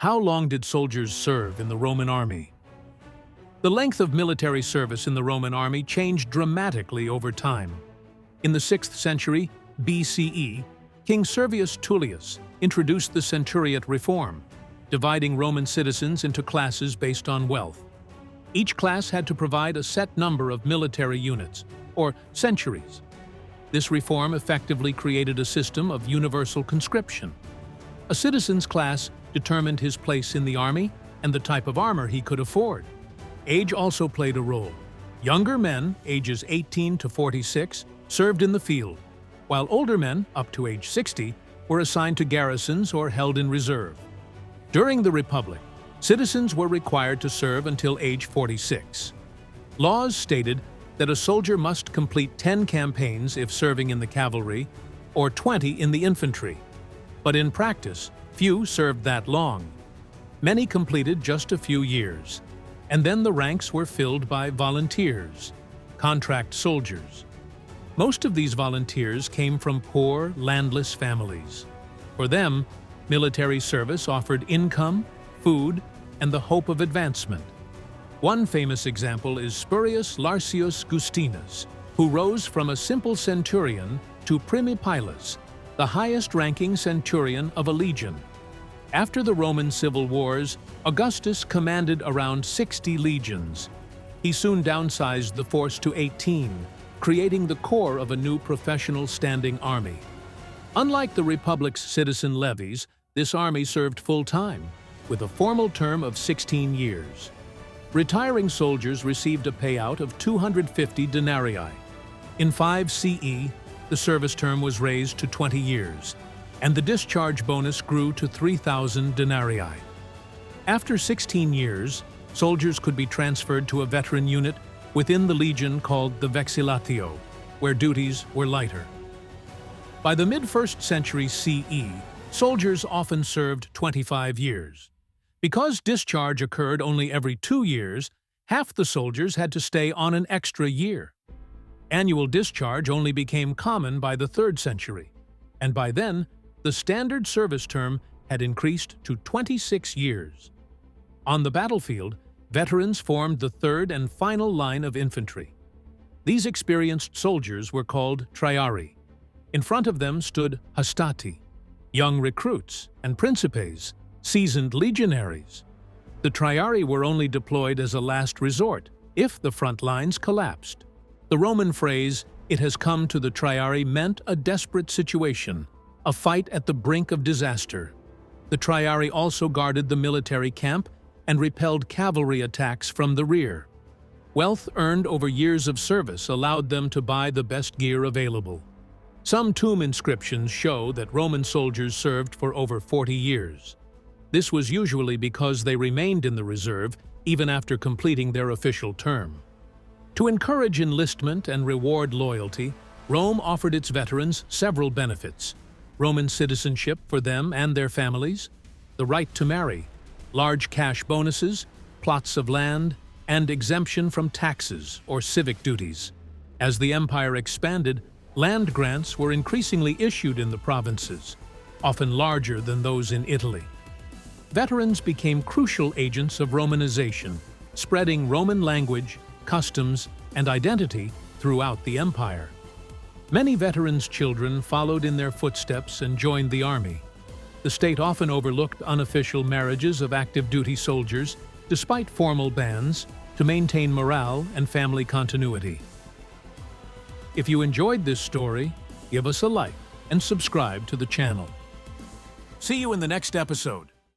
How long did soldiers serve in the Roman army? The length of military service in the Roman army changed dramatically over time. In the 6th century BCE, King Servius Tullius introduced the centuriate reform, dividing Roman citizens into classes based on wealth. Each class had to provide a set number of military units, or centuries. This reform effectively created a system of universal conscription. A citizen's class determined his place in the army and the type of armor he could afford. Age also played a role. Younger men, ages 18 to 46, served in the field, while older men, up to age 60, were assigned to garrisons or held in reserve. During the Republic, citizens were required to serve until age 46. Laws stated that a soldier must complete 10 campaigns if serving in the cavalry, or 20 in the infantry. But in practice, few served that long. Many completed just a few years, and then the ranks were filled by volunteers, contract soldiers. Most of these volunteers came from poor, landless families. For them, military service offered income, food, and the hope of advancement. One famous example is Spurius Larcius Gustinus, who rose from a simple centurion to primipilus, the highest-ranking centurion of a legion. After the Roman civil wars, Augustus commanded around 60 legions. He soon downsized the force to 18, creating the core of a new professional standing army. Unlike the Republic's citizen levies, this army served full-time, with a formal term of 16 years. Retiring soldiers received a payout of 250 denarii. In 5 CE, the service term was raised to 20 years, and the discharge bonus grew to 3,000 denarii. After 16 years, soldiers could be transferred to a veteran unit within the legion called the vexillatio, where duties were lighter. By the mid-1st century CE, soldiers often served 25 years. Because discharge occurred only every 2 years, half the soldiers had to stay on an extra year. Annual discharge only became common by the 3rd century, and by then, the standard service term had increased to 26 years. On the battlefield, veterans formed the 3rd and final line of infantry. These experienced soldiers were called triarii. In front of them stood hastati, young recruits, and principes, seasoned legionaries. The triarii were only deployed as a last resort, if the front lines collapsed. The Roman phrase, "it has come to the triarii," meant a desperate situation, a fight at the brink of disaster. The triarii also guarded the military camp and repelled cavalry attacks from the rear. Wealth earned over years of service allowed them to buy the best gear available. Some tomb inscriptions show that Roman soldiers served for over 40 years. This was usually because they remained in the reserve even after completing their official term. To encourage enlistment and reward loyalty, Rome offered its veterans several benefits: Roman citizenship for them and their families, the right to marry, large cash bonuses, plots of land, and exemption from taxes or civic duties. As the empire expanded, land grants were increasingly issued in the provinces, often larger than those in Italy. Veterans became crucial agents of Romanization, spreading Roman language, customs, and identity throughout the empire. Many veterans' children followed in their footsteps and joined the army. The state often overlooked unofficial marriages of active duty soldiers, despite formal bans, to maintain morale and family continuity. If you enjoyed this story, give us a like and subscribe to the channel. See you in the next episode.